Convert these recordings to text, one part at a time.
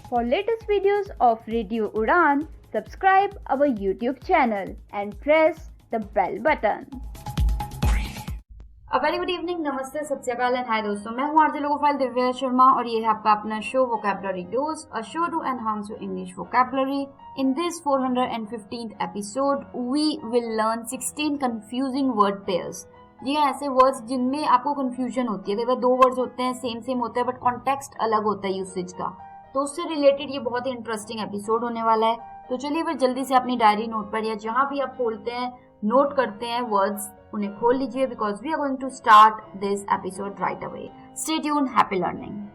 For latest videos of Radio Udan, subscribe our YouTube channel and press the bell button. A very good evening, नमस्ते, सत श्री अकाल and hi दोस्तों, मैं हूँ RJ logophile Divya Sharma और ये है आपका अपना show vocabulary dose, a show to enhance your English vocabulary. In this 415th episode, we will learn 16 confusing word pairs. जी हाँ, ऐसे वर्ड्स जिनमें आपको कंफ्यूजन होती है. कई बार दो वर्ड्स होते हैं, सेम होते हैं, बट कॉन्टेक्स्ट अलग होता है यूसेज का. तो उससे रिलेटेड ये बहुत ही इंटरेस्टिंग एपिसोड होने वाला है. तो चलिए फिर जल्दी से अपनी डायरी नोट पर या जहाँ भी आप खोलते हैं नोट करते हैं वर्ड्स, उन्हें खोल लीजिए because we are going to start this episode right away. Stay tuned, happy learning.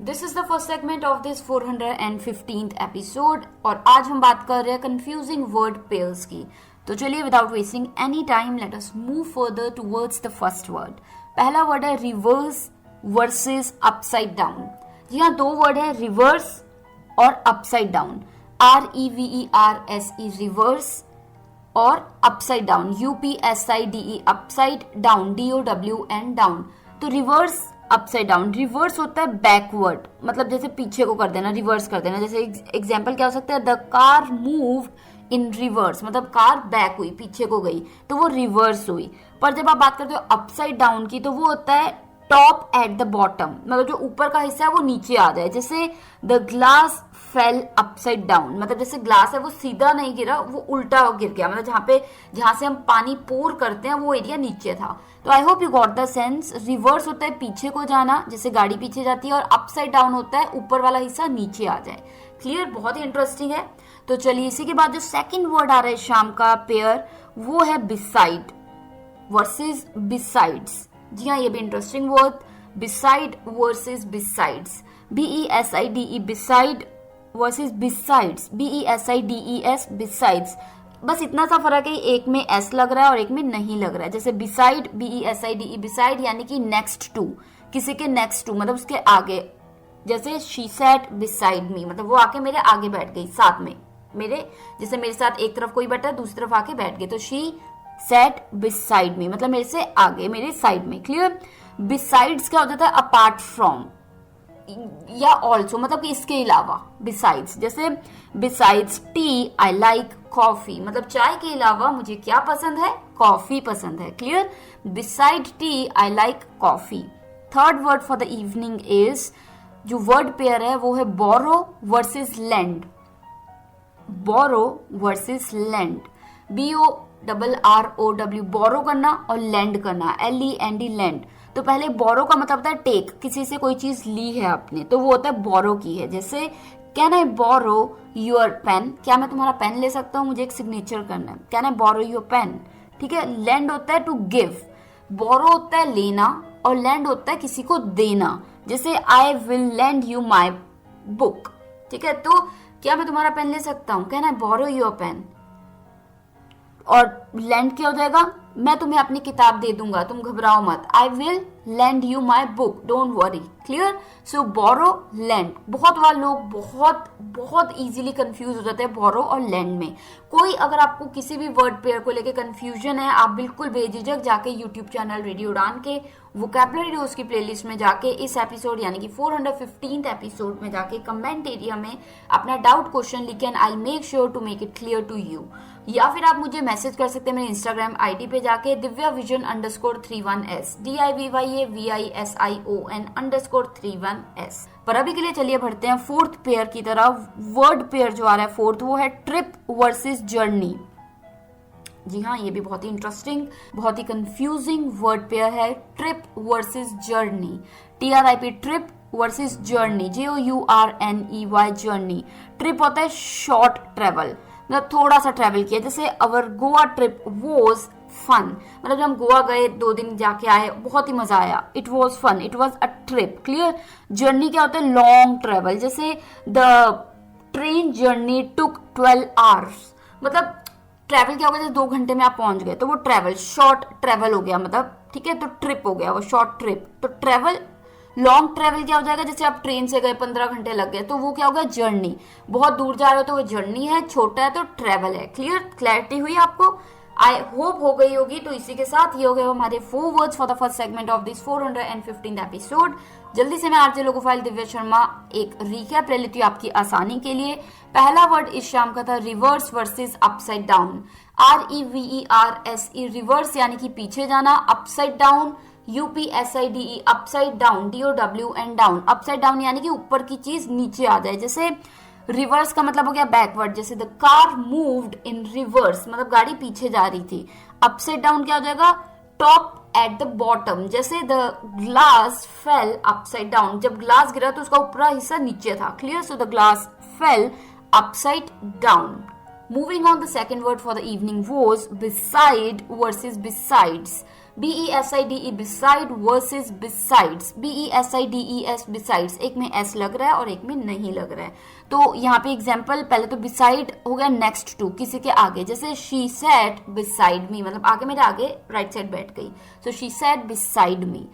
This is the first segment of this 415th episode और आज हम बात कर रहे हैं कंफ्यूजिंग वर्ड पेयर्स की. तो चलिए without wasting any time let us move further towards the first word. पहला वर्ड है रिवर्स वर्सेस अपसाइड डाउन. जी हाँ, दो वर्ड है रिवर्स और अपसाइड डाउन. REVERSE रिवर्स और upside down UPSIDE upside down DOWN down. तो रिवर्स अपसाइड डाउन, रिवर्स होता है बैकवर्ड, मतलब जैसे पीछे को कर देना, रिवर्स कर देना. जैसे एग्जांपल क्या हो सकता है, the car moved in reverse, मतलब कार बैक हुई, पीछे को गई, तो वो रिवर्स हुई. पर जब आप बात करते हो अपसाइड डाउन की तो वो होता है टॉप एट द बॉटम, मतलब जो ऊपर का हिस्सा है वो नीचे आ जाए. जैसे the glass fail upside down, मतलब जैसे ग्लास है वो सीधा नहीं गिरा, वो उल्टा गिर गया, मतलब जहां से हम पानी पोर करते हैं वो एरिया नीचे था. तो I hope you got the sense. Reverse होता है पीछे को जाना, जैसे गाड़ी पीछे जाती है, और अपसाइड डाउन होता है ऊपर वाला हिस्सा नीचे आ जाए. क्लियर? बहुत ही इंटरेस्टिंग है. तो चलिए इसी के बाद जो सेकेंड वर्ड आ रहा है शाम का पेयर, वो है बिसाइड वर्सेस बिसाइड्स. जी हाँ, ये भी interesting word. Beside versus besides, BESIDE beside versus besides, BESIDES besides. बस इतना सा फर्क है, एक में S लग रहा है और एक में नहीं लग रहा है. जैसे बिसाइड BESIDE बिसाइड यानी कि नेक्स्ट टू, किसी के नेक्स्ट टू, मतलब उसके आगे. जैसे शी सैट बिसाइड मी, मतलब वो आके मेरे आगे बैठ गई, साथ में मेरे, जैसे मेरे साथ एक तरफ कोई बैठा है दूसरी तरफ आके बैठ गई, तो शी सैट बिसाइड मी, मतलब मेरे से आगे, मेरे साइड में. क्लियर? बिसाइड्स क्या होता था, अपार्ट फ्रॉम या ऑल्सो, मतलब कि इसके अलावा. बिसाइड्स, जैसे besides T I like coffee, मतलब चाय के अलावा मुझे क्या पसंद है, कॉफी पसंद है. Clear? Beside T I like coffee. Third word for the evening is, जो वर्ड पेयर है वो है बोरो वर्सेस लैंड. बोरो वर्सेस लैंड, BORROW, बोरो करना और लैंड करना, LEND लैंड. तो पहले बोरो का मतलब होता है टेक, किसी से कोई चीज ली है आपने, तो वो होता है बोरो की है. जैसे can I borrow your pen, क्या मैं तुम्हारा पेन ले सकता हूँ, मुझे एक सिग्नेचर करना है. Can I borrow your pen. ठीक है. लैंड होता है टू गिव, बोरो होता है लेना और लैंड होता है किसी को देना. जैसे आई will lend you my book. ठीक है. तो क्या मैं तुम्हारा पेन ले सकता हूँ, can I borrow your pen. और लैंड क्या हो जाएगा, मैं तुम्हें अपनी किताब दे दूंगा, तुम घबराओ मत. I will lend you my book, don't worry. Clear? So borrow lend. बहुत बार लोग बहुत इजीली कंफ्यूज हो जाते हैं बोरो और लैंड में. कोई अगर आपको किसी भी वर्ड पेयर को लेके कंफ्यूजन है, आप बिल्कुल बेझिझक जाके यूट्यूब चैनल रेडियो उड़ान के वोकैबुलरी डोज की प्लेलिस्ट में जाके इस एपिसोड यानी कि 415th एपिसोड में जाके कमेंट एरिया में अपना डाउट क्वेश्चन लिखें and I make sure to make it clear to you. या फिर आप मुझे मैसेज कर सकते हैं मेरे इंस्टाग्राम आईडी पे जाके divyavision_31s DIVYAVISION_31s. पर अभी के लिए चलिए बढ़ते हैं फोर्थ पेयर की तरफ. वर्ड पेयर जो आ रहा है फोर्थ, वो है ट्रिप वर्सेस जर्नी. जी हाँ, ये भी बहुत ही इंटरेस्टिंग, बहुत ही कंफ्यूजिंग वर्ड पेयर है. Trip versus journey, TRIP, trip versus journey, JOURNEY journey. Trip होता है शॉर्ट ट्रेवल, मतलब थोड़ा सा ट्रेवल किया. जैसे अवर गोवा ट्रिप वॉज फन, मतलब जब हम गोवा गए 2 दिन जाके आए, बहुत ही मजा आया. It was fun, it was a trip. Clear? Journey क्या होता है, लॉन्ग ट्रेवल. जैसे the train journey took 12 hours, मतलब ट्रेवल क्या होगा, जैसे 2 घंटे में आप पहुंच गए, तो वो ट्रेवल, शॉर्ट ट्रेवल हो गया, मतलब ठीक है. तो ट्रिप हो गया वो शॉर्ट ट्रिप. तो ट्रेवल, लॉन्ग ट्रेवल क्या हो जाएगा, जैसे आप ट्रेन से गए 15 घंटे लग गए, तो वो क्या होगा, जर्नी. बहुत दूर जा रहे हो तो वो जर्नी है, छोटा है तो ट्रेवल है. क्लियर? क्लैरिटी हुई आपको? आई होप हो गई होगी। तो इसी के साथ ये हो गए हमारे 4 words for the first segment of this 415th episode. जल्दी से मैं आरजे लोगोफाइल दिव्या शर्मा एक रिकैप ले लेती हूँ आपकी आसानी के लिए। पहला वर्ड इस शाम का था reverse versus upside down. REVERSE reverse यानी कि पीछे जाना, upside down UPSIDE upside down, DOWN down. Upside down यानी कि ऊपर की चीज नीचे आ जाए। जैसे रिवर्स का मतलब हो गया बैकवर्ड, जैसे the car moved in reverse मतलब गाड़ी पीछे जा रही थी। अपसाइड डाउन क्या हो जाएगा, टॉप एट द बॉटम, जैसे the glass fail upside down, जब ग्लास गिरा तो उसका ऊपरा हिस्सा नीचे था। Clear, so the glass fail upside down. Moving on, the second word for the evening was beside versus besides. BESIDE beside versus besides. BESIDES besides, एक में S लग रहा है और एक में नहीं लग रहा है। तो यहाँ पे एग्जाम्पल, पहले तो beside हो गया next to, किसी के आगे, जैसे she sat beside me मतलब आगे मेरे आगे राइट साइड बैठ गई, so she sat beside me.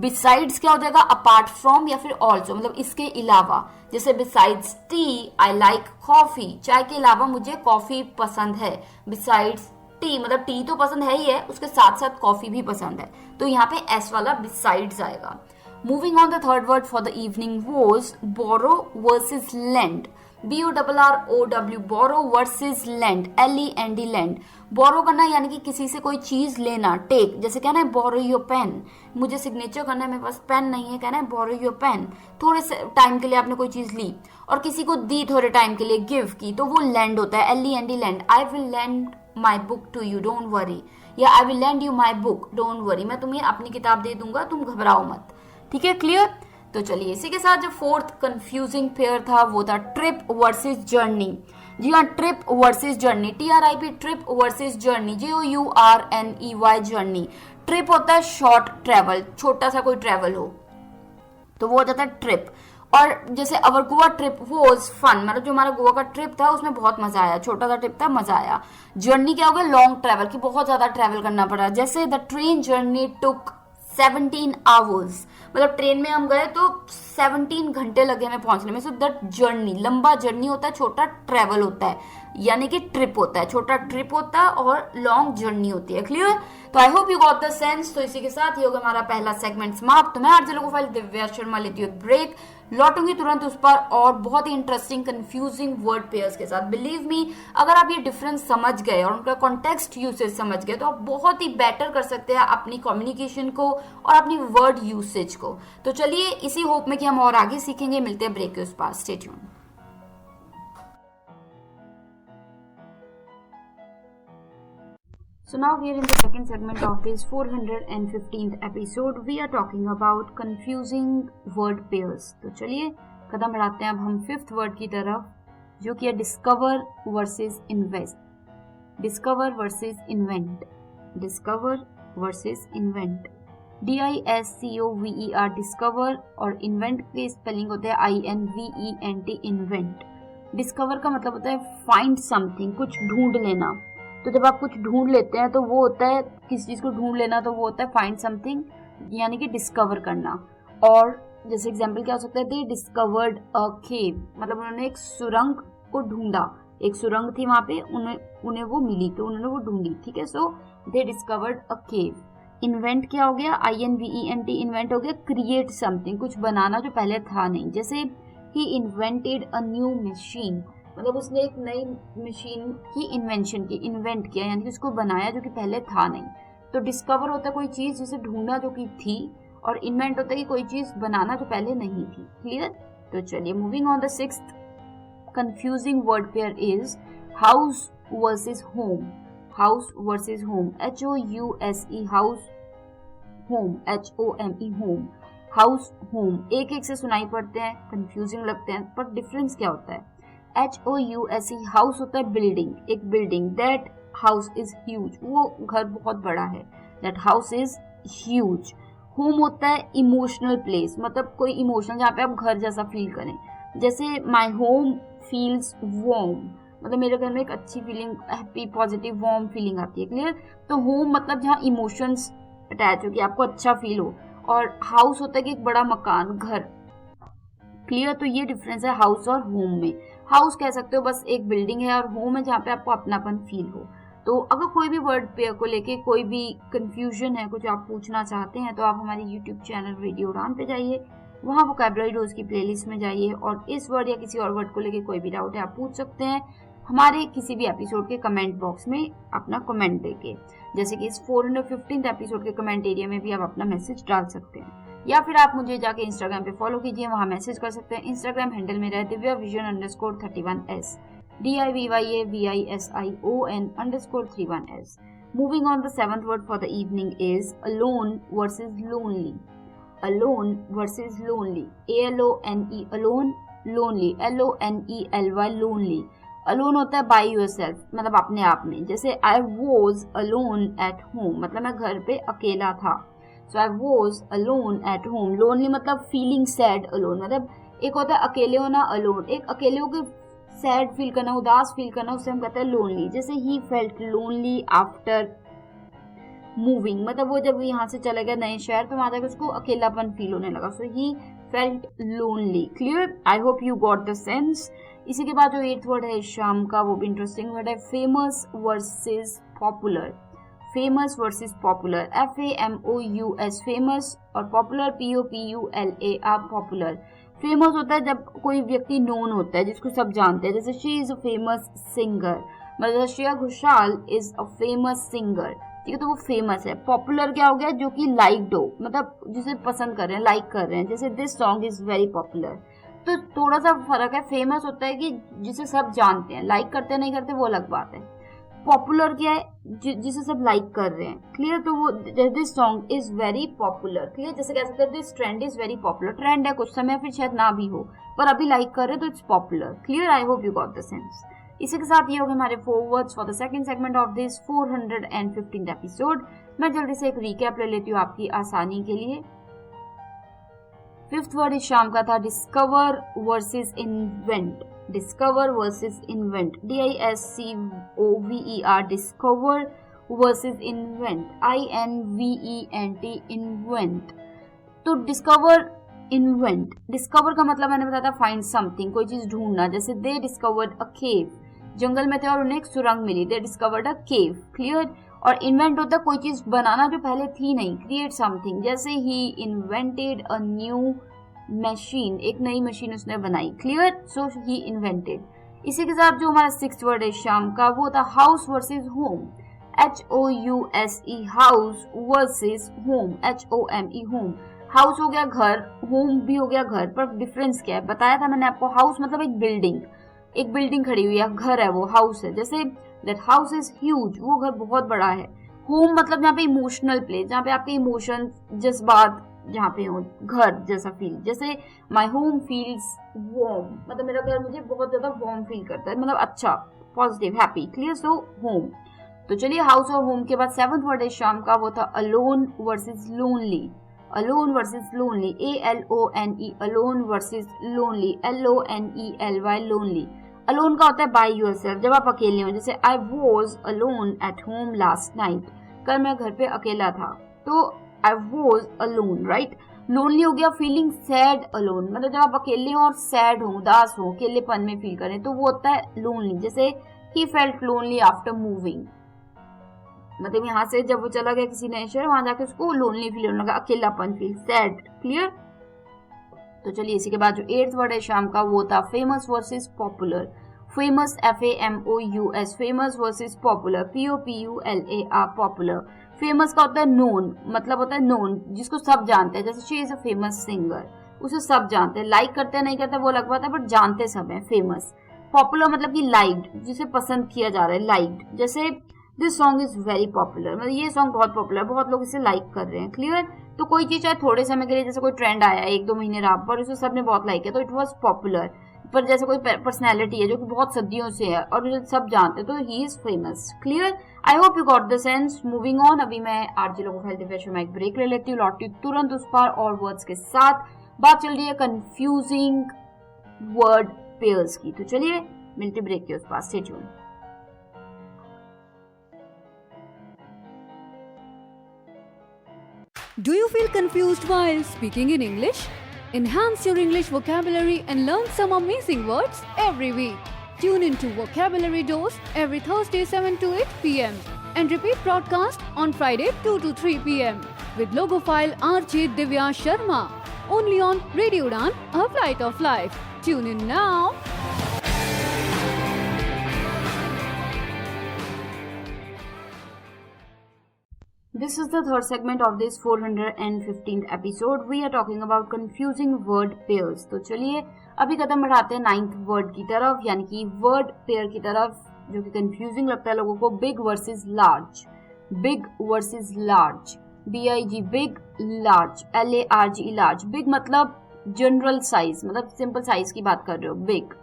Besides क्या हो जाएगा, अपार्ट फ्रॉम या फिर ऑल्सो मतलब इसके अलावा, जैसे besides T I like coffee, चाय के अलावा मुझे कॉफी पसंद है। बिसाइड्स टी मतलब टी तो पसंद है ही है, उसके साथ साथ कॉफी भी पसंद है, तो यहाँ पे एस वाला बिसाइड्स आएगा। Moving on, the third word for the evening was borrow versus lend. BORROW borrow versus lend, LEND lend. Borrow करना यानी कि किसी से कोई चीज लेना, टेक, जैसे कहना है बोरो योर पेन, मुझे सिग्नेचर करना है, मेरे पास पेन नहीं है, कहना है बोरो योर पेन। थोड़े से टाइम के लिए आपने कोई चीज ली और किसी को दी थोड़े टाइम के लिए, गिव की, तो वो लेंड होता है, LEND lend. I will lend my book to you don't worry, या I will lend you my book don't worry, मैं तुम्हें अपनी किताब दे दूंगा तुम घबराओ मत। ठीक है, क्लियर। तो चलिए इसी के साथ जो फोर्थ कंफ्यूजिंग पेयर था वो था ट्रिप वर्सेस जर्नी। जी हाँ, trip versus journey, TRIP, trip versus journey, JOURNEY journey. Trip होता है शॉर्ट ट्रेवल, छोटा सा कोई ट्रेवल हो तो वो हो जाता है ट्रिप। और जैसे अवर गोवा ट्रिप वॉज फन, मतलब जो हमारा गोवा का ट्रिप था उसमें बहुत मजा आया, छोटा सा ट्रिप था, मजा आया। जर्नी क्या हो गया, लॉन्ग ट्रेवल की बहुत ज्यादा ट्रेवल करना पड़ा, जैसे the train journey took 17 hours, मतलब ट्रेन में हम गए तो 17 घंटे लगे हमें पहुंचने में। सो दैट जर्नी, लंबा जर्नी होता है, छोटा ट्रेवल होता है, यानी कि ट्रिप होता है, छोटा ट्रिप होता है और लॉन्ग जर्नी होती है। क्लियर, तो I hope you got the sense. तो इसी के साथ ये होगा हमारा पहला सेगमेंट समाप्त। तो मैं आरजे लोगोफाइल दिव्या शर्मा लेती हूँ ब्रेक, लौटूंगी तुरंत उस पर और बहुत ही इंटरेस्टिंग कंफ्यूजिंग वर्ड पेयर्स के साथ। बिलीव मी, अगर आप ये डिफरेंस समझ गए और उनका कॉन्टेक्स्ट यूसेज समझ गए तो आप बहुत ही बेटर कर सकते हैं अपनी कम्युनिकेशन को और अपनी वर्ड यूसेज को। तो चलिए इसी होप में कि हम और आगे सीखेंगे, मिलते हैं ब्रेक के उस पास। Stay tuned. So now here in the second segment of this 415th episode, we are talking about confusing word pairs. तो चलिए कदम बढ़ाते हैं अब हम फिफ्थ वर्ड की तरफ, जो कि है discover versus invest. Discover versus invent, discover versus invent, DISCOVER discover, और इन्वेंट के स्पेलिंग होते हैं INVENT इन्वेंट। डिस्कवर का मतलब होता है फाइंड समथिंग, कुछ ढूंढ लेना। तो जब आप कुछ ढूंढ लेते हैं तो वो होता है, किसी चीज को ढूंढ लेना तो वो होता है फाइंड समथिंग, यानी कि डिस्कवर करना। और जैसे एग्जांपल क्या हो सकता है, दे डिस्कवर्ड अ केव, मतलब उन्होंने एक सुरंग को ढूंढा, एक सुरंग थी वहां पे, उन्हें वो मिली तो उन्होंने वो ढूंढी। ठीक है, सो दे डिस्कवर्ड अ केव। इन्वेंट क्या हो गया, INVENT इन्वेंट हो गया क्रिएट समथिंग, कुछ बनाना जो पहले था नहीं। जैसे ही इन्वेंटेड अ न्यू मशीन, मतलब उसने एक नई मशीन की इन्वेंशन की, इन्वेंट किया यानी कि उसको बनाया जो कि पहले था नहीं। तो डिस्कवर होता है कोई चीज जिसे ढूंढना जो कि थी, और इन्वेंट होता है कि कोई चीज बनाना जो पहले नहीं थी। क्लियर, तो चलिए moving on, the sixth confusing word pair is house versus home. House versus home, HOUSE house, home HOME home. House home एक एक से सुनाई पड़ते हैं, कंफ्यूजिंग लगते हैं, पर डिफरेंस क्या होता है। HOUSE हाउस होता है बिल्डिंग, एक building, that house is huge, वो घर बहुत बड़ा है, that house is huge. Home होता है इमोशनल प्लेस, मतलब कोई इमोशनल जहाँ पे आप घर जैसा फील करें, जैसे माई होम फील्स वार्म, मतलब मेरे घर में एक अच्छी feeling, happy positive warm feeling आती है। क्लियर, तो होम मतलब जहाँ इमोशंस अटैच हो कि आपको अच्छा फील हो, और हाउस होता है कि एक बड़ा मकान, घर। क्लियर, तो ये डिफरेंस है हाउस और होम में। हाउस कह सकते हो बस एक बिल्डिंग है, और होम है जहाँ पे आपको अपनापन फील हो। तो अगर कोई भी वर्ड पेयर को लेके कोई भी कंफ्यूजन है, कुछ आप पूछना चाहते हैं, तो आप हमारे यूट्यूब चैनल रेडियो उड़ान पे जाइए, वहाँ वोकैबुलरी डोज की प्लेलिस्ट में जाइए और इस वर्ड या किसी और वर्ड को लेके कोई भी डाउट है आप पूछ सकते हैं हमारे किसी भी एपिसोड के कमेंट बॉक्स में अपना कमेंट देके। जैसे कि इस 415th एपिसोड के कमेंट एरिया में भी आप अपना मैसेज डाल सकते हैं, या फिर आप मुझे जाके इंस्टाग्राम पे फॉलो कीजिए, वहाँ मैसेज कर सकते हैं। इंस्टाग्राम हैंडल मेरा है divyavision_31s DIVYAVISION_31s। Moving on, the seventh word for the evening is alone versus lonely. Alone versus lonely. ALONE alone, lonely LONELY lonely. Alone होता है by yourself, मतलब अपने आप में। जैसे I was alone at home, मतलब मैं घर पे अकेला था। So I was alone at home. Lonely मतलब feeling sad alone, मतलब एक होता है अकेले होना alone, एक अकेले होकर सैड फील करना, उदास फील करना, उससे हम कहते हैं लोनली। जैसे ही फेल्ट लोनली आफ्टर मूविंग, मतलब वो जब यहाँ से चला गया नए शहर तो वहां जाकर उसको अकेलापन फील होने लगा। So he felt lonely. Clear? I hope you got the sense. इसी के बाद जो 8th वर्ड है शाम का, वो भी इंटरेस्टिंग वर्ड है, famous versus popular. Famous versus popular, FAMOUS famous, और पॉपुलर POPULAR पॉपुलर। फेमस होता है जब कोई व्यक्ति नोन होता है, जिसको सब जानते हैं। जैसे she is a famous singer, मतलब Shreya Ghoshal is a famous singer, ठीक है, तो वो फेमस है। पॉपुलर क्या हो गया? जो कि लाइक्ड हो, मतलब जिसे पसंद कर रहे हैं, लाइक कर रहे हैं। जैसे this song is very popular, तो थोड़ा सा फर्क है। फेमस होता है कि जिसे सब जानते हैं, लाइक करते नहीं करते वो अलग बात है। पॉपुलर क्या है? जिसे सब लाइक कर रहे हैं। क्लियर? तो वो this song is very popular. Clear? जैसे कह सकते हैं this trend is very popular. Trend है कुछ समय, फिर शायद ना भी हो, पर अभी लाइक कर रहे हैं तो it's popular. Clear? I hope you got the sense. इसी के साथ ये हो गए हमारे 4 words for the second segment of this 415th episode. मैं जल्दी से एक रिकैप ले लेती हूँ आपकी आसानी के लिए। 5th वर्ड इस शाम का था discover versus invent. Discover versus invent, DISCOVER, discover versus invent, INVENT, invent. तो डिस्कवर इन्वेंट, डिस्कवर का मतलब मैंने बताया था फाइंड समथिंग, कोई चीज ढूंढना। जैसे दे डिस्कवर्ड अ केव, जंगल में थे और उन्हें एक सुरंग मिली, they discovered a cave. Clear? और इन्वेंट होता है कोई चीज बनाना जो पहले थी नहीं, क्रिएट समथिंग। जैसे ही इन्वेंटेड अ न्यू मशीन, एक नई मशीन उसने बनाई। क्लियर? सो ही इन्वेंटेड। इसी के साथ जो हमारा 6th वर्ड है शाम का, वो था house versus home. HOUSE, house versus home, HOME, home. House हो गया घर, होम भी हो गया घर, पर डिफरेंस क्या है बताया था मैंने आपको। हाउस मतलब एक बिल्डिंग, एक बिल्डिंग खड़ी हुई है, घर है, वो हाउस है। जैसे दैट हाउस इज ह्यूज, वो घर बहुत बड़ा है। होम मतलब जहाँ पे इमोशनल प्लेस, जहाँ पे आपके इमोशन, जज्बात जहाँ पे हो, घर जैसा फील। जैसे माई होम फील्स वार्म, मतलब मेरा घर मुझे बहुत ज्यादा वार्म फील करता है, मतलब अच्छा, positive, happy. Clear? So home. तो चलिए हाउस और होम के बाद 7th वर्ड है शाम का, वो था alone versus lonely. Alone versus lonely, ALONE, alone versus lonely, LONELY, lonely. Alone का होता है बाय योरसेल्फ, जब आप अकेले हो। जैसे I was alone at home last night, कल मैं घर पे अकेला था, तो I was alone, right. Lonely हो गया फीलिंग सैड अलोन, मतलब जब आप अकेले हो और सैड हो, उदास हो, अकेलेपन में फील करें, तो वो होता है लोनली। जैसे ही फेल्ट लोनली आफ्टर मूविंग, मतलब यहाँ से जब वो चला गया किसी नए शहर, वहां जाके उसको लोनली फील होने लगा, अकेलापन फील, सैड। क्लियर? तो चलिए इसी के बाद जो 8th वर्ड है शाम का, वो था famous versus popular. Famous, FAMOUS, famous versus popular, POPULAR, popular. Famous का होता है नोन, मतलब होता है नोन, जिसको सब जानते हैं। जैसे she is a famous singer, उसे सब जानते हैं, लाइक करते हैं नहीं करते वो अलग बात है, बट जानते सब हैं, फेमस। पॉपुलर मतलब कि लाइक्ड, जिसे पसंद किया जा रहा है, लाइक्ड। जैसे this song is very popular, मतलब ये सॉन्ग बहुत पॉपुलर, बहुत लोग इसे लाइक कर रहे हैं। क्लियर? तो कोई चीज चाहे थोड़े समय के लिए, जैसे कोई ट्रेंड आया 1-2 महीने रहा, पर उसे सबने बहुत लाइक किया, तो इट वॉज पॉपुलर। पर जैसे कोई पर्सनैलिटी है जो कि बहुत सदियों से है और उसे सब जानते हैं, तो he is famous. Clear? I hope you got the sense. Moving on, अभी मैं आरजे लोगों हेल्थ दिव्या शर्मा एक ब्रेक ले लेती हूँ, लौटती हूँ तुरंत उस पर और वर्ड्स के साथ। बात चल रही है कंफ्यूजिंग वर्ड पेयर्स की, तो चलिए मिलते ब्रेक के उस पास। Stay tuned. Do you feel confused while speaking in English? Enhance your English vocabulary and learn some amazing words every week. Tune into Vocabulary Dose every Thursday 7 to 8 p.m. and repeat broadcast on Friday 2 to 3 p.m. with Logophile RJ Divya Sharma. Only on Radio Udan, A Flight of Life. Tune in now. This is the third segment of this 415th episode. We are talking about confusing word pairs. तो चलिए अभी कदम बढ़ाते हैं 9th word की तरफ, यानी कि word pair की तरफ जो कि कंफ्यूजिंग लगता है लोगों को. Big versus large. Big versus large. BIG big, large LARGE large. Big मतलब जनरल साइज, मतलब सिंपल साइज की बात कर रहे हो. बिग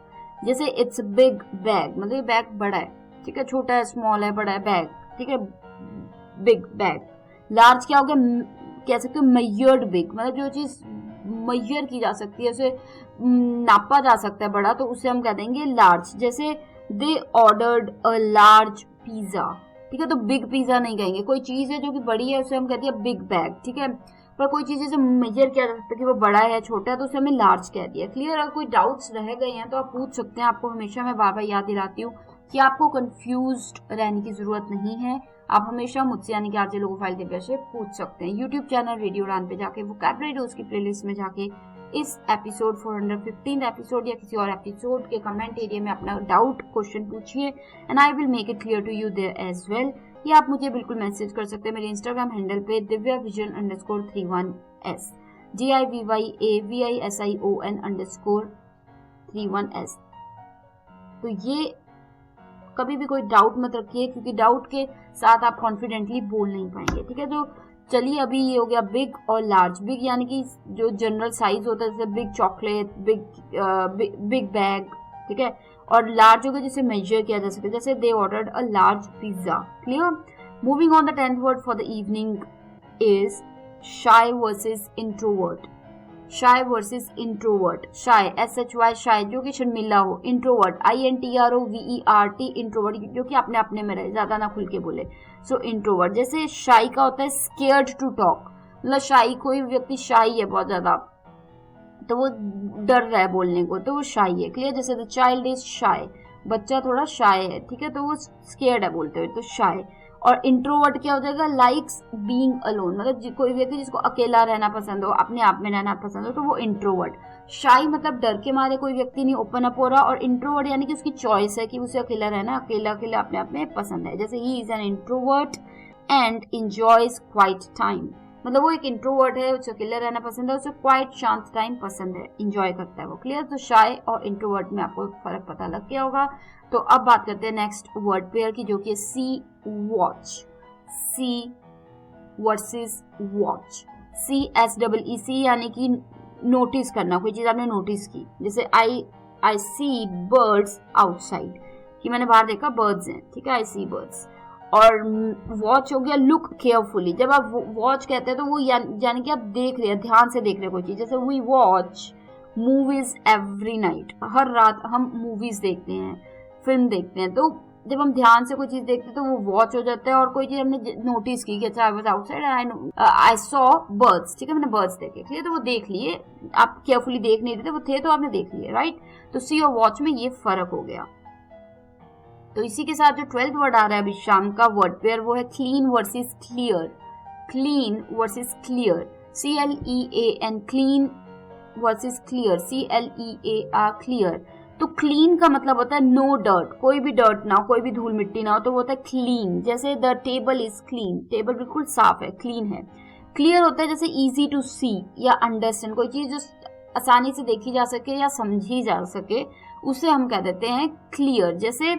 जैसे इट्स बिग बैग, मतलब ये बैग बड़ा है, ठीक है. छोटा है, स्मॉल है, बड़ा है, बैग, ठीक है. Big bag. लार्ज क्या हो गया, कह सकते हो मेजर्ड बिग, मतलब जो चीज मेजर की जा सकती है, उसे नापा जा सकता है बड़ा, तो उसे हम कह देंगे लार्ज. जैसे they ordered a large pizza, ठीक है. तो बिग पिज्जा नहीं कहेंगे. कोई चीज है जो कि बड़ी है उसे हम कहते हैं बिग बैग, ठीक है. पर कोई चीज जैसे मेजर किया जा सकता है कि वो बड़ा है छोटा है, तो उसे हमें लार्ज कह दिया. क्लियर. अगर कोई डाउट्स रह गए हैं तो आप पूछ सकते हैं. आपको हमेशा मैं बार बार याद दिलाती हूँ कि आपको कंफ्यूज्ड रहने की जरूरत नहीं है. आप हमेशा मुझसे यानी कि आरजे लोगोफाइल दिव्या से पूछ सकते हैं. यूट्यूब चैनल रेडियो उड़ान पे जाके वोकैबुलरी डोज की प्लेलिस्ट में जाके इस एपिसोड 415 एपिसोड या किसी और एपिसोड के कमेंट एरिया में अपना डाउट क्वेश्चन पूछिए and I will make it clear to you there as well. या आप मुझे बिल्कुल मैसेज कर सकते हैं मेरे इंस्टाग्राम हैंडल पे divyavision_31s DIVYAVISION_31s. तो ये कभी भी कोई डाउट मत रखिए, क्योंकि डाउट के साथ आप कॉन्फिडेंटली बोल नहीं पाएंगे, ठीक है. तो चलिए अभी ये हो गया बिग और लार्ज. बिग यानी कि जो जनरल साइज होता है, जैसे बिग चॉकलेट, बिग बैग, ठीक है. और लार्ज हो गया जिसे मेजर किया जा सकता है, जैसे they ordered a large pizza. Clear. Moving on the 10th word for the evening is shy versus introvert. Shy versus introvert. Shy SHY shy जो कि शर्मिला हो. इंट्रोवर्ट INTROVERT इंट्रोवर्ट जो कि अपने अपने में रहे, ज्यादा ना खुल के बोले. सो इंट्रोवर्ट. जैसे शाय का होता है स्केयर्ड टू टॉक, मतलब शाय, कोई व्यक्ति शाय है बहुत ज्यादा, तो वो डर रहा है बोलने को, तो वो शाय है. क्लियर. जैसे द चाइल्ड इज शाय, बच्चा थोड़ा शाय है, ठीक है, तो वो स्केयर्ड है बोलते हुए, तो शाय. और इंट्रोवर्ट क्या हो जाएगा, लाइक्स बीइंग अलोन, मतलब कोई व्यक्ति जिसको अकेला रहना पसंद हो, अपने आप में रहना पसंद हो, तो वो इंट्रोवर्ट. शाई मतलब डर के मारे कोई व्यक्ति नहीं ओपन अप हो रहा, और इंट्रोवर्ट यानी कि उसकी चॉइस है कि उसे अकेला रहना, अकेला अकेला अपने आप में पसंद है. जैसे he is an introvert and enjoys quiet time, मतलब वो एक इंट्रोवर्ट है, उसे अकेला रहना पसंद है, उसे क्वाइट शांत टाइम पसंद है, इंजॉय करता है वो. क्लियर. तो शाय और इंट्रोवर्ट में आपको फर्क पता लग गया होगा. तो अब बात करते हैं नेक्स्ट वर्ड पेयर की, जो कि see watch. See versus watch. CSEEC यानी कि नोटिस करना, कोई चीज आपने नोटिस की. जैसे आई सी बर्ड्स आउटसाइड, कि मैंने बाहर देखा बर्ड्स हैं, ठीक है, आई सी बर्ड्स. और वॉच हो गया लुक केयरफुली. जब आप वॉच कहते हैं तो वो यानी कि आप देख रहे हैं, ध्यान से देख रहे हैं कोई चीज. जैसे we watch movies every night, हर रात हम मूवीज देखते हैं, फिल्म देखते हैं. तो जब हम ध्यान से कोई चीज देखते हैं तो वो वॉच हो जाता है. और कोई चीज हमने नोटिस की कि अच्छा I was outside I saw birds, ठीक है, मैंने बर्ड्स देखे, ठीक है, तो वो देख लिए. आप केयरफुली देख नहीं रहे थे, वो थे तो आपने देख लिए, राइट. तो सी और वॉच में ये फर्क हो गया. तो इसी के साथ जो 12th वर्ड आ रहा है अभी शाम का वर्ड पेयर, वो है clean versus clear. Clean versus clear. CLEAN clean versus clear. CLEAR clear. तो क्लीन का मतलब होता है नो डर्ट, कोई भी डर्ट ना हो, कोई भी धूल मिट्टी ना हो, तो वो होता है क्लीन. जैसे the table is clean, table बिल्कुल साफ है, क्लीन है. क्लियर होता है जैसे इजी टू सी या अंडरस्टैंड, कोई चीज जो आसानी से देखी जा सके या समझी जा सके, उसे हम कह देते हैं क्लियर. जैसे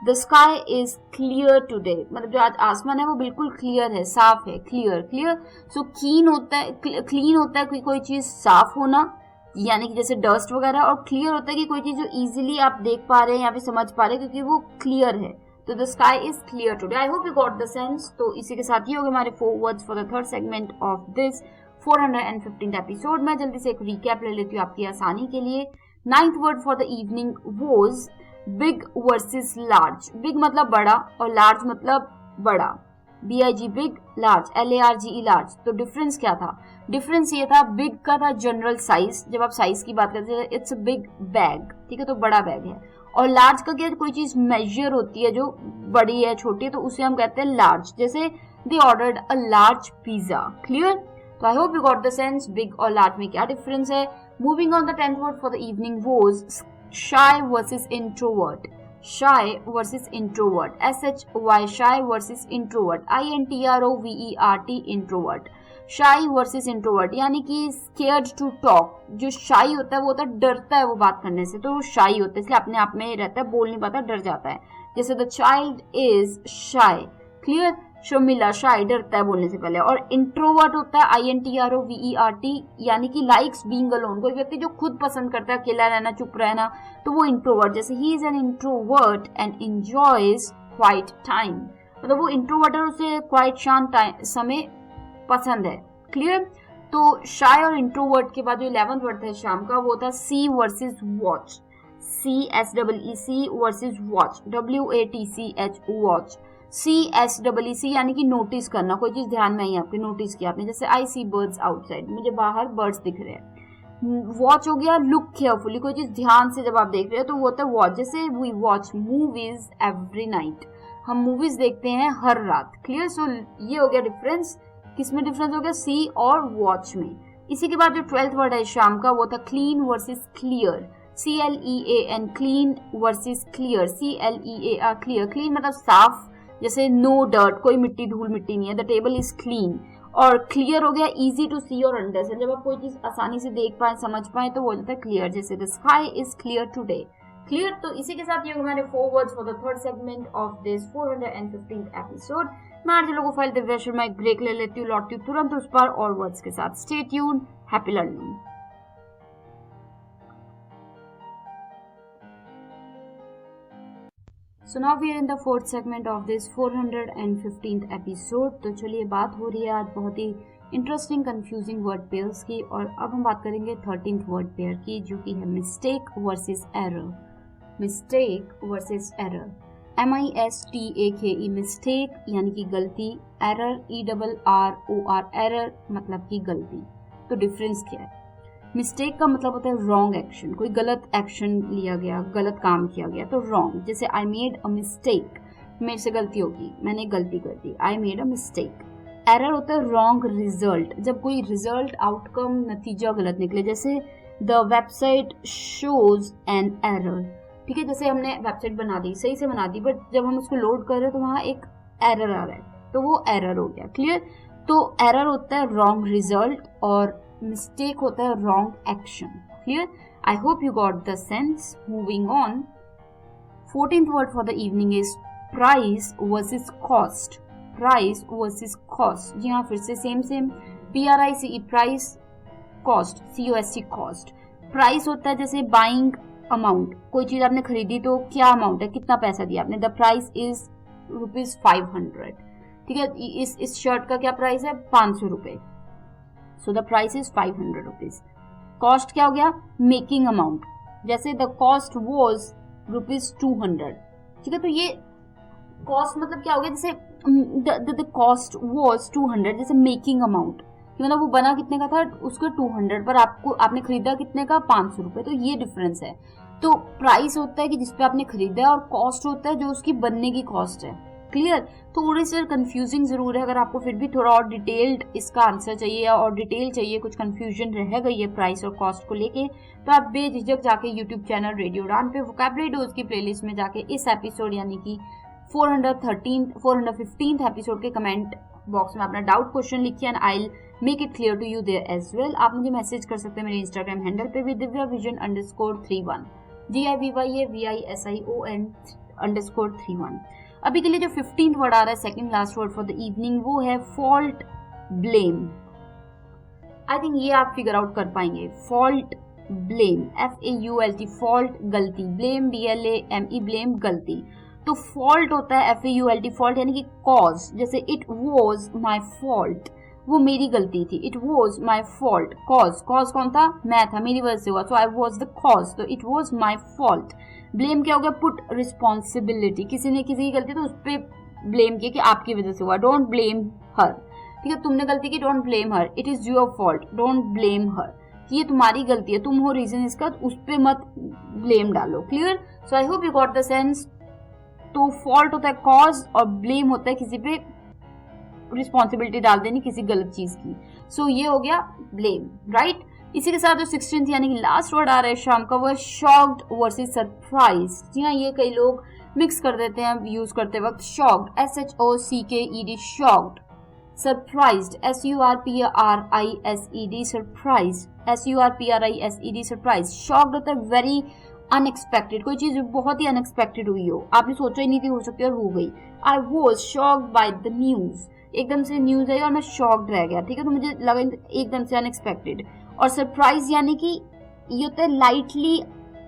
the sky is clear today, मतलब जो आज आसमान है वो बिल्कुल क्लियर है, साफ है, क्लियर. क्लियर. सो क्लीन होता है, क्लीन होता है कोई चीज साफ होना, यानी कि जैसे डस्ट वगैरह. और क्लियर होता है कि कोई चीज जो इजीली आप देख पा रहे हैं या फिर समझ पा रहे हैं क्योंकि वो क्लियर है. तो the sky is clear today. I hope you got the sense. तो इसी के साथ ये हो गए हमारे 4 words for the third segment of this 415th episode. मैं जल्दी से एक रिकैप ले लेती हूँ आपकी आसानी के लिए. 9th word for the evening was big versus large. Big मतलब बड़ा और लार्ज मतलब बड़ा. BIG big, large LARGE large. तो डिफरेंस क्या था? डिफरेंस ये था, बिग का था जनरल साइज, जब आप साइज की बात करते हैं इट्स अ बिग बैग, ठीक है, तो बड़ा बैग है. और लार्ज का क्या, कोई चीज मेजर होती है जो बड़ी है छोटी है तो उसे हम कहते हैं लार्ज, जैसे they ordered a large pizza. Clear? तो I hope you got the sense big और लार्ज में क्या डिफरेंस है। Moving on the 10th word for the evening was shy versus introvert. Shy versus introvert, SHY shy versus introvert, INTROVERT introvert. Shy versus introvert यानी कि scared to talk, जो शाई होता है वो होता है डरता है वो बात करने से, तो वो शाई होता है इसलिए अपने आप में रहता है, बोल नहीं पाता, डर जाता है। जैसे द चाइल्ड इज शाई। क्लियर? शर्मिला शाई, डरता है बोलने से पहले। और इंट्रोवर्ट होता है INTROVERT यानी कि लाइक्स बीइंग अलोन, कोई व्यक्ति जो खुद पसंद करता है अकेला रहना, चुप रहना, तो वो इंट्रोवर्ट। जैसे he is an introvert and enjoys quiet time, मतलब वो इंट्रोवर्ट है, उसे क्वाइट शांत समय पसंद है। क्लियर? तो शाय और इंट्रोवर्ट के बाद जो 11th वर्ड था शाम का वो था see versus watch. CSEEC versus watch, WATCH watch. CSEEC यानी कि नोटिस करना, कोई चीज ध्यान में आई आपके, नोटिस किया आपने, जैसे आई सी बर्ड्स आउटसाइड, मुझे बाहर बर्ड्स दिख रहे हैं। वॉच हो गया लुक केयरफुली, कोई चीज ध्यान से जब आप देख रहे हो तो वो होता है वॉच। जैसे we watch movies every night, हम मूवीज देखते हैं हर रात। क्लियर? सो ये हो गया डिफरेंस। किसमें डिफरेंस हो गया? सी और वॉच में। इसी के बाद जो 12th वर्ड है शाम का वो था clean versus clear. CLEAN, clean versus clear. CLEAR, clear. Clean मतलब साफ, जैसे नो डर्ट, कोई मिट्टी धूल मिट्टी नहीं है, द टेबल इज क्लीन। और क्लियर हो गया इजी टू सी और अंडरस्टैंड, जब आप कोई चीज आसानी से देख पाए समझ पाए तो वो होता है क्लियर, जैसे the sky is clear today. Clear? तो इसी के साथ ये हमारे 4 words for the third segment of this 415th episode. मैं आज लोगों फाइल दिव्या शर्मा एक ब्रेक ले लेती हूँ, लौटती हूँ तुरंत उस पर और वर्ड्स के साथ। Stay tune, happy learning. So now we are in the 4th segment of this 415th episode। तो चलिए बात हो रही है आज बहुत ही इंटरेस्टिंग कंफ्यूजिंग वर्ड पेयर्स की, और अब हम बात करेंगे 13th वर्ड पेयर की जो कि है mistake versus error. Mistake versus error, MISTAKE mistake यानी कि गलती, एरर ERROR एरर मतलब कि गलती। तो डिफरेंस क्या है? मिस्टेक का मतलब होता है रॉन्ग एक्शन, कोई गलत एक्शन लिया गया, गलत काम किया गया, तो रॉन्ग। जैसे आई मेड अ मिस्टेक, मेरे से गलती होगी, मैंने गलती कर दी, I made a mistake. Error होता है रॉन्ग रिजल्ट, जब कोई रिजल्ट आउटकम नतीजा गलत निकले, जैसे the website shows an error. ठीक है, जैसे हमने वेबसाइट बना दी, सही से बना दी, बट जब हम उसको लोड कर रहे हैं तो वहां एक एरर आ रहा है, तो वो एरर हो गया। क्लियर? तो एरर होता है रॉन्ग रिजल्ट और मिस्टेक होता है wrong action. Clear? I hope you got the sense. Moving on, 14th word for the evening is price versus cost. Price versus cost, जी हाँ, फिर से same PRICE price, cost COST cost. Price होता है जैसे buying amount, कोई चीज आपने खरीदी तो क्या अमाउंट है, कितना पैसा दिया आपने, द प्राइस इज ₹500। ठीक है, इस शर्ट का क्या प्राइस है, 500 रुपए, so the price is 500 rupees. Cost क्या हो गया, मेकिंग अमाउंट, जैसे द कॉस्ट वॉज ₹200। ठीक है, तो ये कॉस्ट मतलब क्या हो गया, जैसे द कॉस्ट वॉज 200, जैसे मेकिंग अमाउंट मतलब वो बना कितने का था, उसको 200 पर आपने खरीदा कितने का, 500 रुपए। तो ये डिफरेंस है। तो प्राइस होता है कि जिसपे आपने खरीदा है, और कॉस्ट होता है जो उसकी बनने की कॉस्ट है। क्लियर? थोड़ी सी कंफ्यूजिंग जरूर है, अगर आपको फिर भी थोड़ा और डिटेल्ड इसका आंसर चाहिए और डिटेल चाहिए, कुछ कंफ्यूजन रह गई है प्राइस और कॉस्ट को लेके, तो आप बेझिझक जाके यूट्यूब चैनल रेडियो उड़ान पे वोकैबुलरी डोज की प्लेलिस्ट में जाके इस एपिसोड यानी कि 415th एपिसोड के कमेंट बॉक्स में अपना डाउट क्वेश्चन लिखिए and I make it clear to you there as well. आप मुझे मैसेज कर सकते हैं मेरे इंस्टाग्राम हैंडल पे भी divyavision_31 DIVYAVISION_31। अभी के लिए जो 15th वर्ड आ रहा है, second last word for the evening, वो है फॉल्ट ब्लेम। आई थिंक ये आप फिगर आउट कर पाएंगे। फॉल्ट ब्लेम, FAULT फॉल्ट गलती, ब्लेम BLAME ब्लेम गलती। तो फॉल्ट होता है FAULT फॉल्ट यानी कि कॉज, जैसे इट वॉज माई फॉल्ट, वो मेरी गलती थी, it was my fault. Cause कौन था, मैं था, मेरी वजह से हुआ, सो आई वॉज द कॉज, तो it was my fault. Blame क्या हो गया, पुट रिस्पॉन्सिबिलिटी, किसी ने किसी की गलती तो उस पर ब्लेम किया कि आपकी वजह से हुआ, डोंट ब्लेम हर। ठीक है, तुमने गलती की, don't blame her, it is your fault, don't blame हर। कि ये तुम्हारी गलती है, तुम हो रीजन इसका, उस पे मत ब्लेम डालो। Clear? So I hope you got the sense. तो फॉल्ट होता है कॉज और ब्लेम होता है किसी पे रिस्पॉन्सिबिलिटी डाल देनी किसी गलत चीज की। सो ये हो गया ब्लेम, राइट? इसी के साथ जो 16th यानी कि लास्ट वर्ड आ रहा है शाम का, वो है शॉक्ड वर्सेस सरप्राइज। जी हाँ, ये कई लोग मिक्स कर देते हैं यूज करते वक्त। Shocked SHOCKED, shocked. Surprised SURPRISED, surprise SURPRISED, surprise. Shocked होता है वेरी अनएक्सपेक्टेड, कोई चीज बहुत ही अनएक्सपेक्टेड हुई हो, आपने सोचा ही नहीं थी हो सकती और हो गई। I was shocked by the news, एकदम से न्यूज आई और मैं शॉक्ड रह गया, ठीक है, तो मुझे लगा एकदम से अनएक्सपेक्टेड। और सरप्राइज यानी कि ये होता है लाइटली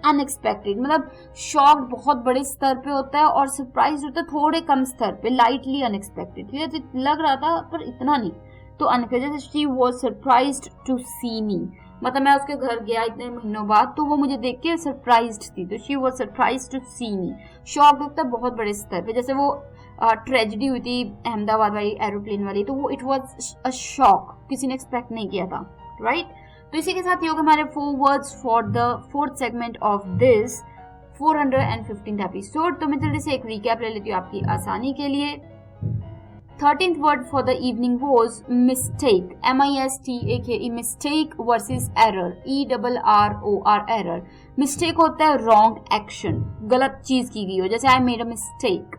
अनएक्सपेक्टेड, मतलब शॉक्ड बहुत बड़े स्तर पे होता है और सरप्राइज होता है थोड़े कम स्तर पे, लाइटली अनएक्सपेक्टेड, ठीक है, तो लग रहा था पर इतना नहीं। तो unexpected, she was surprised to see me, मतलब मैं उसके घर गया इतने महीनों बाद तो वो मुझे देख के सरप्राइज्ड थी, तो she was surprised to see me. Shocked होता है बहुत बड़े स्तर पे, जैसे वो ट्रेजेडी हुई थी अहमदाबाद वाली एरोप्लेन वाली, तो वो इट वाज अ शॉक, किसी ने एक्सपेक्ट नहीं किया था, राइट? तो इसी के साथ ये होगा हमारे 4 words for the 4th segment of this 415th episode. तो मैं जल्दी से एक रिकैप ले लेती हूँ आपकी आसानी के लिए। 13th word for the evening was mistake, MISTAKE, mistake versus error, ERROR, error। mistake होता है wrong action, गलत चीज की गई हो, जैसे I made a mistake।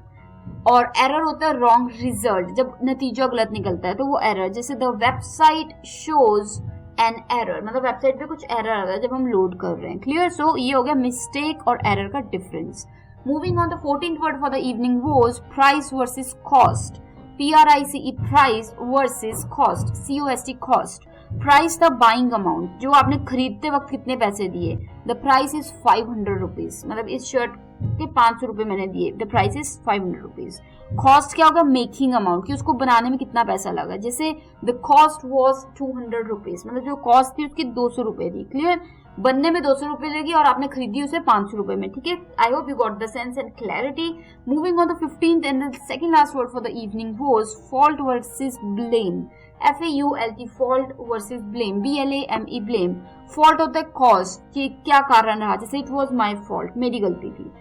और error होता है wrong result, जब नतीजा गलत निकलता है तो वो error। जैसे the website shows an error, मतलब वेबसाइट पे कुछ एरर आ रहा है जब हम लोड कर रहे हैं। क्लियर? सो ये हो गया मिस्टेक और एरर का difference. Moving on, the 14th word for the evening was price versus cost, PRICE, price versus cost, COST, cost। Price था बाइंग अमाउंट, जो आपने खरीदते वक्त कितने पैसे दिए। द प्राइस इज 500 रुपीज, मतलब इस शर्ट के 500 रुपए मैंने दिए, the price is 500 rupees. Cost क्या होगा? मेकिंग अमाउंट, कि उसको बनाने में कितना पैसा लगा। जैसे द कॉस्ट वॉज 200 रुपीज, मतलब जो कॉस्ट थी उसकी 200 रुपए थी। क्लियर? बनने में 200 रुपए लगी और आपने खरीदी उसे 500 रुपए में, ठीक है। आई hope you got the sense and clarity. Moving on the 15th and the second last word for the evening was fault versus blame, FAULT, fault versus blame, BLAME, blame. Fault होता है कॉज, कि क्या कारण रहा, जैसे it was my fault, मेरी गलती थी।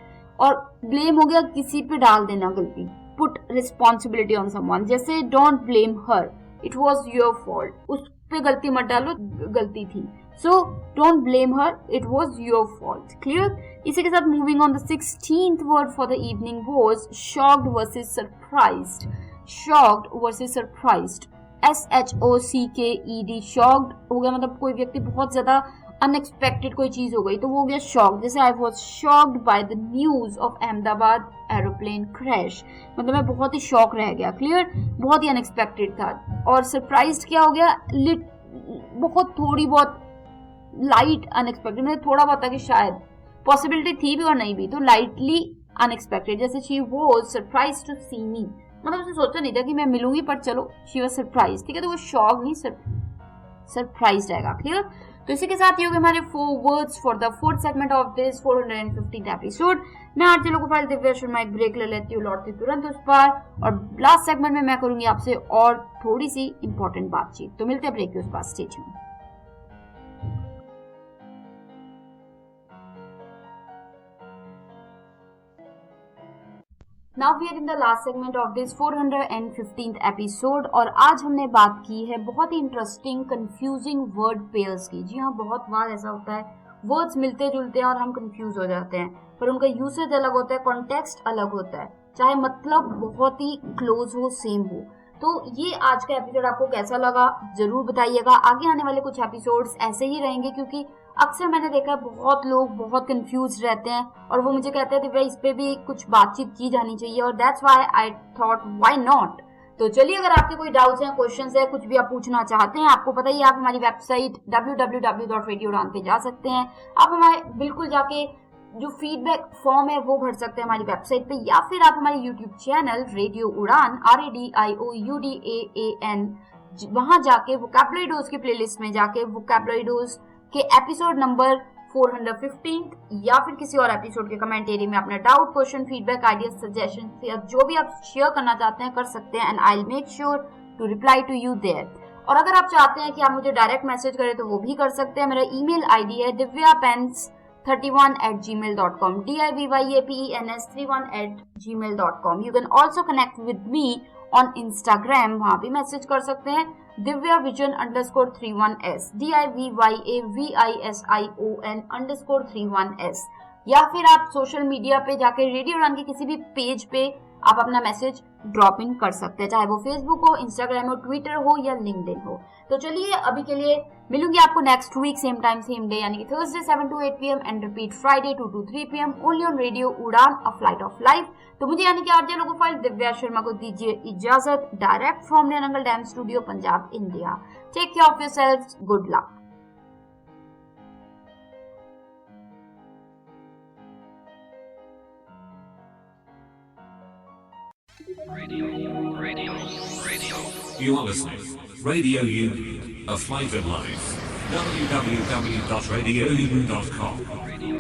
और ब्लेम हो गया किसी पे डाल देना गलती, पुट रिस्पॉन्सिबिलिटी ऑन समवन, जैसे don't blame her, it was your fault, उस पे गलती मत डालो, गलती थी। So don't blame her, it was your fault. Clear? इसी के साथ moving on the 16th word for the evening was shocked versus surprised, shocked versus surprised, SHOCKED, shocked हो गया मतलब कोई व्यक्ति बहुत ज्यादा अनएक्सपेक्टेड कोई चीज हो गई तो वो हो गया शॉक। जैसे I was shocked by the news of Ahmedabad aeroplane crash, मतलब मैं बहुत ही शॉक रह गया। क्लियर? बहुत ही अनएक्सपेक्टेड था। और सरप्राइज्ड क्या हो गया? बहुत थोड़ी बहुत लाइट अनएक्सपेक्टेड, मतलब थोड़ा बहुत था कि शायद पॉसिबिलिटी थी भी और नहीं भी, तो लाइटली अनएक्सपेक्टेड। जैसे she was surprised to see me, मतलब उसने सोचा नहीं था कि मैं मिलूंगी, पर चलो शी वॉज सरप्राइज, ठीक है, तो वो शॉक नहीं सरप्राइज रहेगा। क्लियर? तो इसी के साथ ये हो गए हमारे 4 words for the 4th segment of this 415th episode. मैं आरजे लोकोफाइल दिव्या शर्मा एक ब्रेक ले लेती हूँ, लौटती तुरंत उस पर, और लास्ट सेगमेंट में मैं करूंगी आपसे और थोड़ी सी इंपॉर्टेंट बातचीत। तो मिलते हैं ब्रेक के उस पास, stay tuned. Now we are in the last segment of this 415th episode और आज हमने बात की है बहुत ही इंटरेस्टिंग कंफ्यूजिंग वर्ड पेयर्स की। जी हाँ, बहुत बार ऐसा होता है वर्ड्स मिलते जुलते हैं और हम कंफ्यूज हो जाते हैं, पर उनका यूसेज अलग होता है, कॉन्टेक्स्ट अलग होता है, चाहे मतलब बहुत ही क्लोज हो, सेम हो। तो ये आज का एपिसोड आपको कैसा लगा जरूर बताइएगा। आगे आने वाले कुछ एपिसोड्स ऐसे ही रहेंगे, क्योंकि अक्सर मैंने देखा है बहुत लोग बहुत कंफ्यूज रहते हैं और वो मुझे कहते हैं कि भाई इस पे भी कुछ बातचीत की जानी चाहिए, और that's why I thought why not. तो चलिए, अगर आपके कोई डाउट्स हैं, क्वेश्चंस है, कुछ भी आप पूछना चाहते हैं, आपको पता ही आप हमारी वेबसाइट www.radioudan पे जा सकते हैं। आप हमारे बिल्कुल जाके जो फीडबैक फॉर्म है वो भर सकते हैं हमारी वेबसाइट पे, या फिर आप हमारे यूट्यूब चैनल रेडियो उड़ान RADIOUDAAN वहां जाके वोकैबुलरी डोज की प्लेलिस्ट में जाके वोकैबुलरी डोज के एपिसोड नंबर 415 या फिर किसी और एपिसोड के कमेंट एरिया में अपना doubt, question, feedback, idea, suggestion या जो भी आप शेयर करना चाहते हैं कर सकते हैं, and I will make sure to reply to you there. और अगर आप चाहते हैं कि आप मुझे डायरेक्ट मैसेज करें तो वो भी कर सकते हैं। मेरा ईमेल आईडी है divyapens31@gmail.com, divyapens31@gmail.com। You can also connect with me on Instagram, वहां भी मैसेज कर सकते हैं divyavision_31s, DIVYAVISION_31s, या फिर आप सोशल मीडिया पे जाके रेडियो उड़ान के किसी भी पेज पे आप अपना मैसेज ड्रॉप इन कर सकते हैं, चाहे वो फेसबुक हो, इंस्टाग्राम हो, ट्विटर हो या लिंक्डइन हो। तो चलिए अभी के लिए मिलूंगी आपको next week same time same day, यानी कि Thursday 7 to 8 PM and repeat Friday 2 to 3 PM only on radio Udaan, a flight of life. तो मुझे यानी कि आरजे लोगोफाइल दिव्या शर्मा को दीजिए इजाजत, direct from Nangal dam studio, Punjab, India. Take care of yourselves, good luck. Radio. You are listening. Radio U, a flight of life. www.radioU.com.